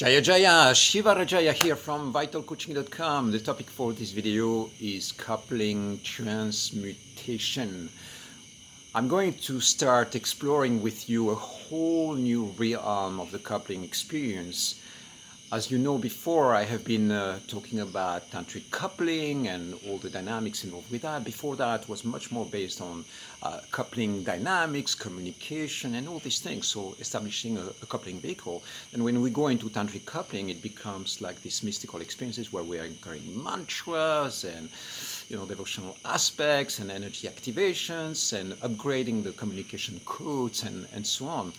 Jaya Jaya, Shiva Rajaya here from vitalcoaching.com. The topic for this video is coupling transmutation. I'm going to start exploring with you a whole new realm of the coupling experience. As you know, before I have been talking about tantric coupling and all the dynamics involved with that. Before that was much more based on coupling dynamics, communication, and all these things. So establishing a coupling vehicle. And when we go into tantric coupling, it becomes like these mystical experiences where we are incurring mantras and devotional aspects and energy activations and upgrading the communication codes and so on.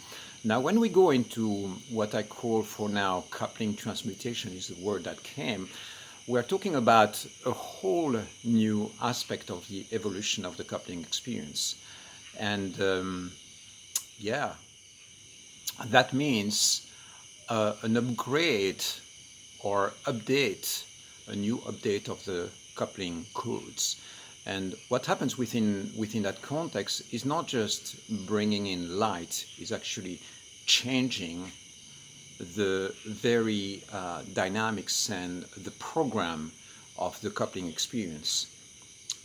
Now, when we go into what I call for now coupling transmutation is the word that came, we're talking about a whole new aspect of the evolution of the coupling experience. And that means an upgrade or update, a new update of the coupling codes. And what happens within that context is not just bringing in light, is actually changing the very dynamics and the program of the coupling experience.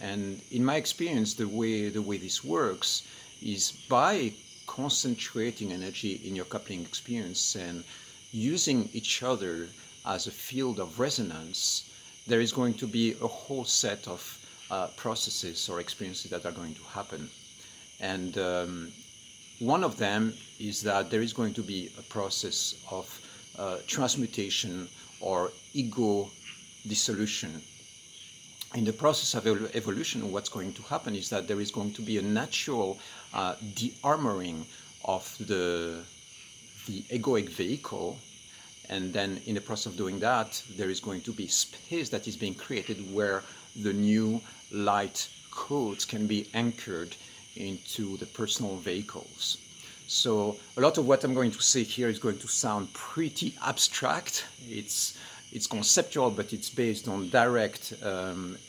And in my experience, the way this works is by concentrating energy in your coupling experience and using each other as a field of resonance, there is going to be a whole set of processes or experiences that are going to happen. And one of them is that there is going to be a process of transmutation or ego dissolution. In the process of evolution, what's going to happen is that there is going to be a natural de-armoring of the egoic vehicle. And then in the process of doing that, there is going to be space that is being created where the new light codes can be anchored into the personal vehicles. So a lot of what I'm going to say here is going to sound pretty abstract. It's conceptual, but it's based on direct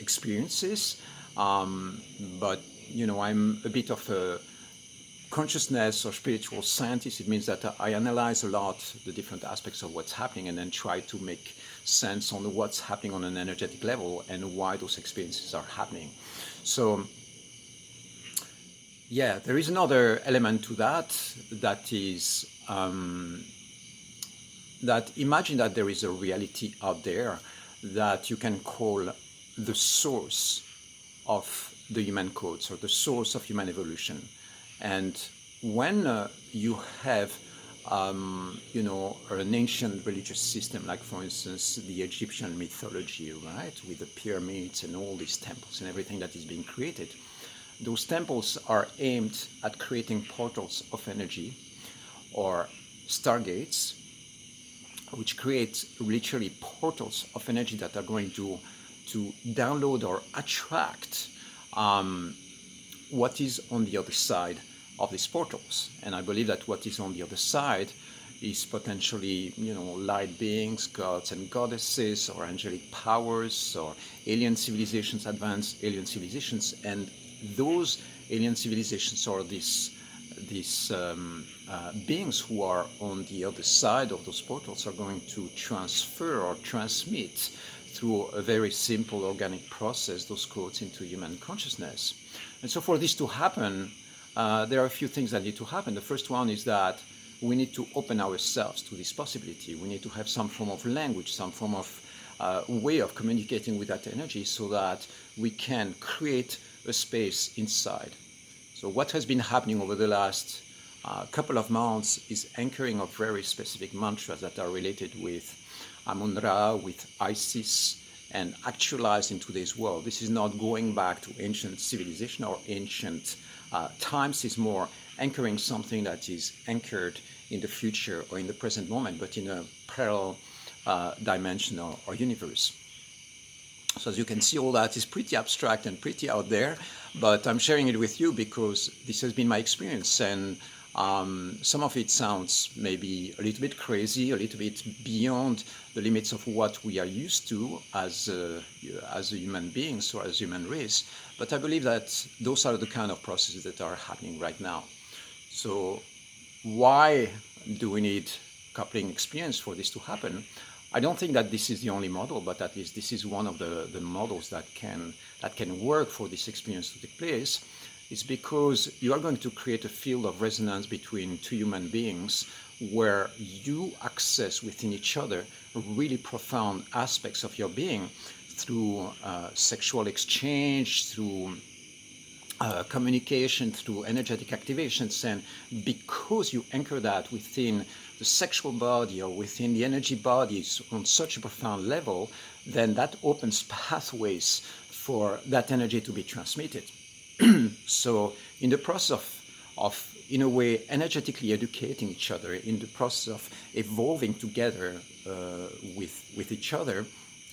experiences. But I'm a bit of a consciousness or spiritual scientist. It means that I analyze a lot the different aspects of what's happening and then try to make sense on what's happening on an energetic level and why those experiences are happening. So there is another element to that is that imagine that there is a reality out there that you can call the source of the human codes or the source of human evolution. And when you have an ancient religious system, like for instance the Egyptian mythology, right, with the pyramids and all these temples and everything that is being created, those temples are aimed at creating portals of energy or stargates, which create literally portals of energy that are going to download or attract what is on the other side of these portals. And I believe that what is on the other side is potentially, light beings, gods and goddesses, or angelic powers, or alien civilizations, advanced alien civilizations. And those alien civilizations or these beings who are on the other side of those portals are going to transfer or transmit through a very simple organic process those codes into human consciousness. And so for this to happen, there are a few things that need to happen. The first one is that we need to open ourselves to this possibility. We need to have some form of language, some form of way of communicating with that energy so that we can create a space inside. So what has been happening over the last couple of months is anchoring of very specific mantras that are related with Amun-Ra, with Isis, and actualized in today's world. This is not going back to ancient civilization or ancient times. It's more anchoring something that is anchored in the future or in the present moment, but in a parallel dimension or universe. So as you can see, all that is pretty abstract and pretty out there, but I'm sharing it with you because this has been my experience, and some of it sounds maybe a little bit crazy, a little bit beyond the limits of what we are used to as human beings or as human race, but I believe that those are the kind of processes that are happening right now. So why do we need coupling experience for this to happen. I don't think that this is the only model, but at least this is one of the models that can work for this experience to take place. It's because you are going to create a field of resonance between two human beings where you access within each other really profound aspects of your being through sexual exchange, through communication, through energetic activations. And because you anchor that within the sexual body or within the energy bodies on such a profound level, then that opens pathways for that energy to be transmitted. So in the process of, in a way, energetically educating each other, in the process of evolving together with each other,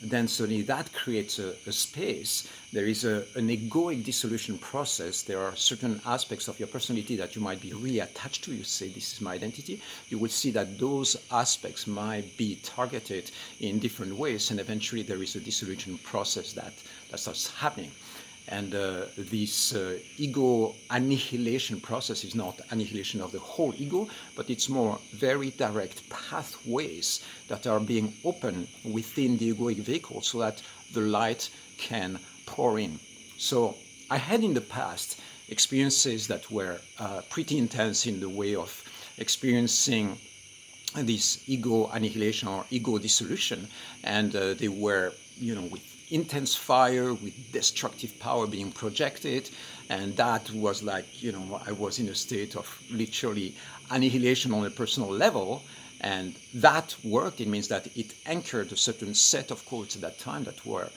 then suddenly that creates a space. There is an egoic dissolution process. There are certain aspects of your personality that you might be really attached to. You say, this is my identity. You will see that those aspects might be targeted in different ways, and eventually there is a dissolution process that starts happening. And this ego annihilation process is not annihilation of the whole ego, but it's more very direct pathways that are being opened within the egoic vehicle so that the light can pour in. So I had in the past experiences that were pretty intense in the way of experiencing this ego annihilation or ego dissolution, and they were, with intense fire, with destructive power being projected, and that was like, I was in a state of literally annihilation on a personal level, and that worked. It means that it anchored a certain set of codes at that time that were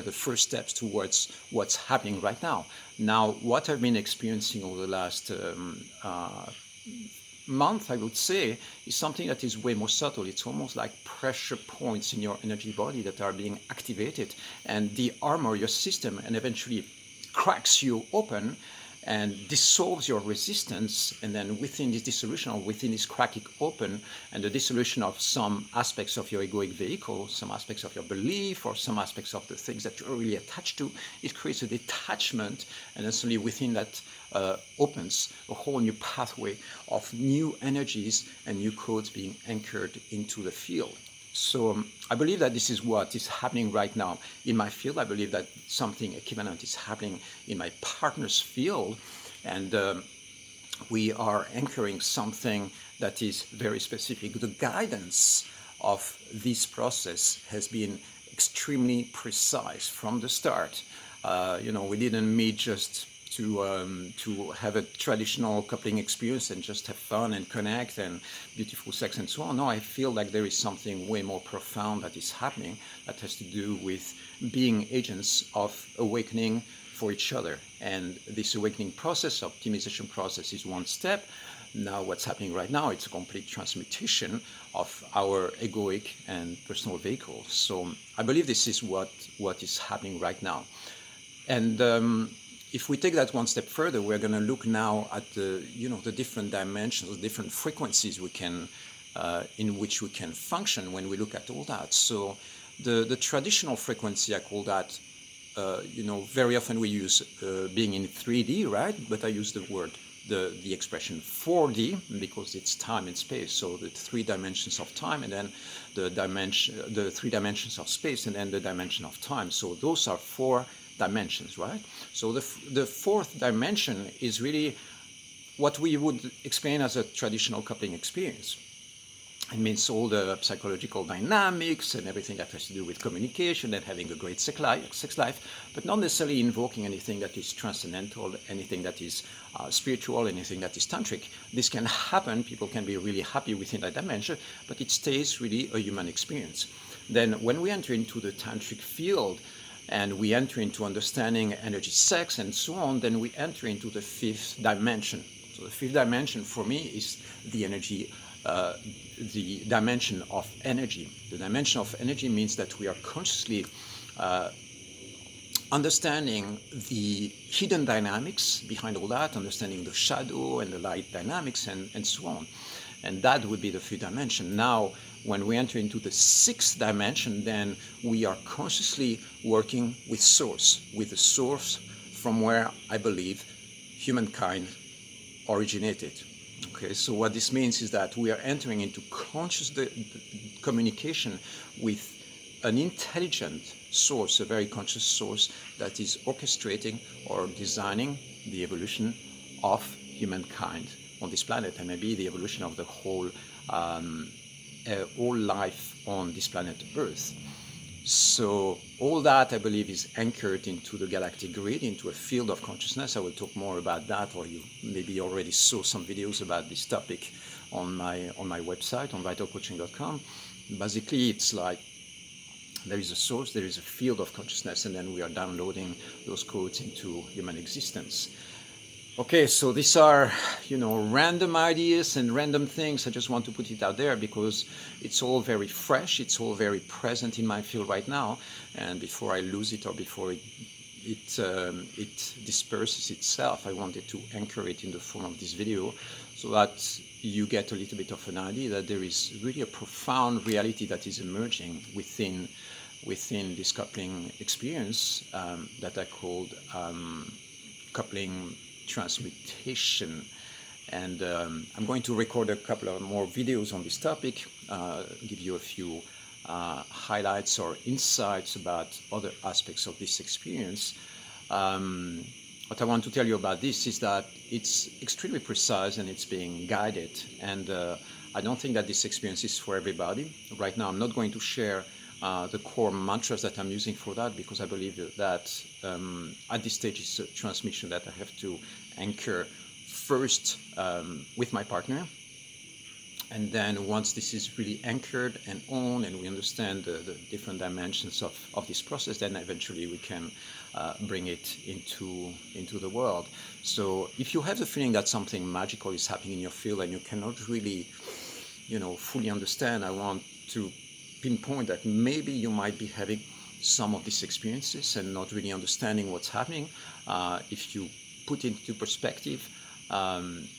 the first steps towards what's happening right now. Now, what I've been experiencing over the last month, I would say, is something that is way more subtle. It's almost like pressure points in your energy body that are being activated and de-armor your system, and eventually cracks you open and dissolves your resistance. And then within this dissolution, or within this cracking open and the dissolution of some aspects of your egoic vehicle, some aspects of your belief, or some aspects of the things that you're really attached to, it creates a detachment, and then suddenly within that opens a whole new pathway of new energies and new codes being anchored into the field. So I believe that this is what is happening right now in my field. I believe that something equivalent is happening in my partner's field, and we are anchoring something that is very specific. The guidance of this process has been extremely precise from the start. We didn't meet just to have a traditional coupling experience and just have fun and connect and beautiful sex and so on. No, I feel like there is something way more profound that is happening that has to do with being agents of awakening for each other. And this awakening process, optimization process, is one step. Now what's happening right now, it's a complete transmutation of our egoic and personal vehicles. So I believe this is what is happening right now. And if we take that one step further, we're going to look now at the different dimensions, the different frequencies we can, in which we can function when we look at all that. So the traditional frequency, I call that, very often we use being in 3D, right? But I use the expression 4D because it's time and space. So the 3 dimensions of time, and then the 3 dimensions of space, and then the dimension of time. So those are 4 dimensions, right? So the 4th dimension is really what we would explain as a traditional coupling experience. It means all the psychological dynamics and everything that has to do with communication and having a great sex life, but not necessarily invoking anything that is transcendental, anything that is spiritual, anything that is tantric. This can happen. People can be really happy within that dimension, but it stays really a human experience. Then when we enter into the tantric field, and we enter into understanding energy, sex, and so on, then we enter into the 5th dimension. So the 5th dimension for me is the energy, the dimension of energy. The dimension of energy means that we are consciously understanding the hidden dynamics behind all that, understanding the shadow and the light dynamics, and so on. And that would be the 5th dimension. Now, when we enter into the 6th dimension, then we are consciously working with source, with the source from where I believe humankind originated. Okay, so what this means is that we are entering into conscious communication with an intelligent source, a very conscious source that is orchestrating or designing the evolution of humankind on this planet, and maybe the evolution of the whole all life on this planet Earth. So all that, I believe, is anchored into the galactic grid, into a field of consciousness. I will talk more about that, or you maybe already saw some videos about this topic on my website, on vitalcoaching.com. Basically, it's like there is a source, there is a field of consciousness, and then we are downloading those codes into human existence. Okay, so these are, random ideas and random things. I just want to put it out there because it's all very fresh. It's all very present in my field right now. And before I lose it or before it disperses itself, I wanted to anchor it in the form of this video so that you get a little bit of an idea that there is really a profound reality that is emerging within this coupling experience that I called coupling transmutation. And I'm going to record a couple of more videos on this topic, give you a few highlights or insights about other aspects of this experience. What I want to tell you about this is that it's extremely precise and it's being guided, and I don't think that this experience is for everybody. Right now I'm not going to share the core mantras that I'm using for that, because I believe that at this stage it's a transmission that I have to anchor first with my partner, and then once this is really anchored and on, and we understand the different dimensions of this process, then eventually we can bring it into the world. So if you have the feeling that something magical is happening in your field and you cannot really fully understand, I want to pinpoint that maybe you might be having some of these experiences and not really understanding what's happening. If you put it into perspective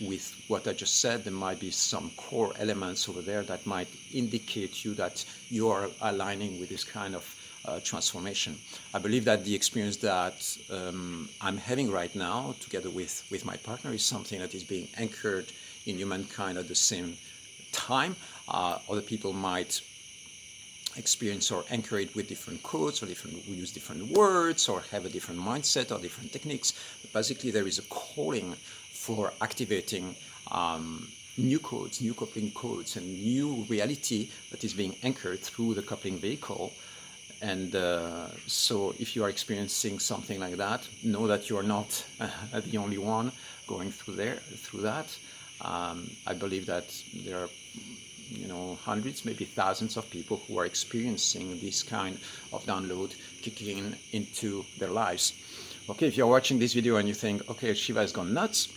with what I just said, there might be some core elements over there that might indicate you that you are aligning with this kind of transformation. I believe that the experience that I'm having right now together with my partner is something that is being anchored in humankind at the same time. Other people might experience or anchor it with different codes, or we use different words, or have a different mindset or different techniques. But basically, there is a calling for activating new codes, new coupling codes, and new reality that is being anchored through the coupling vehicle. And so if you are experiencing something like that, know that you are not the only one going through that. I believe that there are hundreds, maybe thousands of people who are experiencing this kind of download kicking into their lives. Okay, if you're watching this video and you think, okay, Shiva has gone nuts,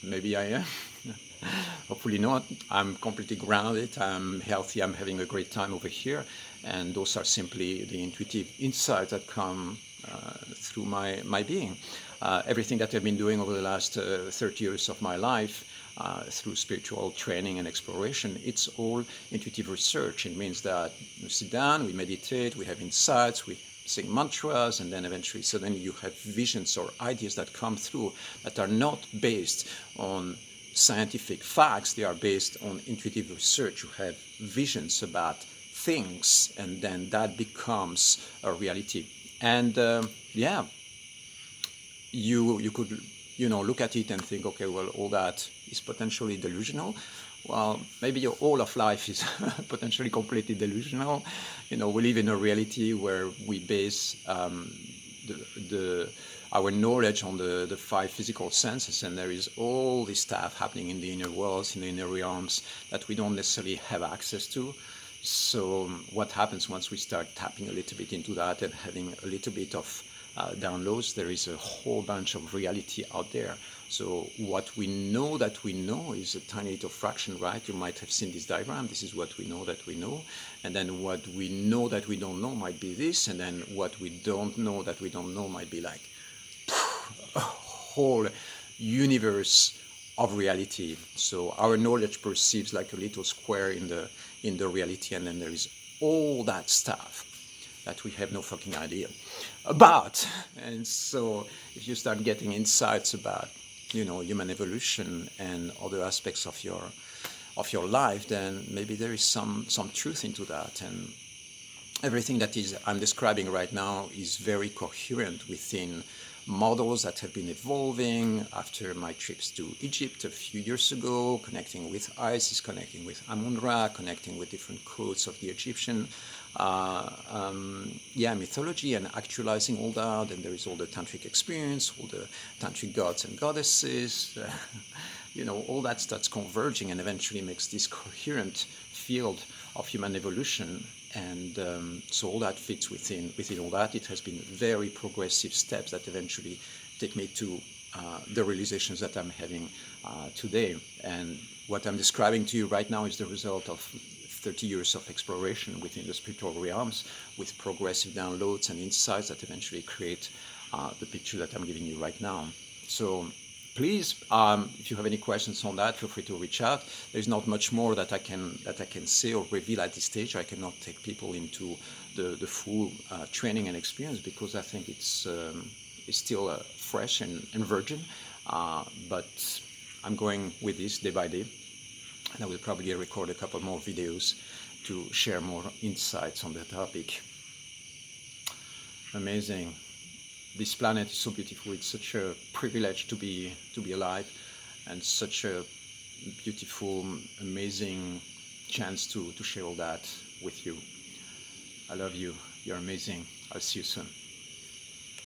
maybe I am. Hopefully not. I'm completely grounded, I'm healthy, I'm having a great time over here, and those are simply the intuitive insights that come through my being. Everything that I've been doing over the last 30 years of my life, through spiritual training and exploration, it's all intuitive research. It means that we sit down, we meditate, we have insights, we sing mantras, and then eventually suddenly you have visions or ideas that come through that are not based on scientific facts, they are based on intuitive research. You have visions about things, and then that becomes a reality. And you could look at it and think, okay, well, all that is potentially delusional. Well, maybe all of life is potentially completely delusional. We live in a reality where we base our knowledge on the five physical senses, and there is all this stuff happening in the inner worlds, in the inner realms, that we don't necessarily have access to. So what happens once we start tapping a little bit into that and having a little bit of downloads, there is a whole bunch of reality out there. So what we know that we know is a tiny little fraction, right? You might have seen this diagram. This is what we know that we know. And then what we know that we don't know might be this. And then what we don't know that we don't know might be like a whole universe of reality. So our knowledge perceives like a little square in the reality, and then there is all that stuff that we have no fucking idea about. And so if you start getting insights about human evolution and other aspects of your life, then maybe there is some truth into that. And everything that is I'm describing right now is very coherent within models that have been evolving after my trips to Egypt a few years ago, connecting with Isis, connecting with Amun-Ra, connecting with different codes of the Egyptian mythology, and actualizing all that. And there is all the tantric experience, all the tantric gods and goddesses, all that starts converging and eventually makes this coherent field of human evolution. And so all that fits within all that. It has been very progressive steps that eventually take me to the realizations that I'm having today. And what I'm describing to you right now is the result of 30 years of exploration within the spiritual realms, with progressive downloads and insights that eventually create the picture that I'm giving you right now. So please, if you have any questions on that, feel free to reach out. There's not much more that I can say or reveal at this stage. I cannot take people into the full training and experience, because I think it's still fresh and virgin. But I'm going with this day by day, and I will probably record a couple more videos to share more insights on the topic. Amazing. This planet is so beautiful. It's such a privilege to be alive, and such a beautiful, amazing chance to share all that with you. I love you. You're amazing. I'll see you soon.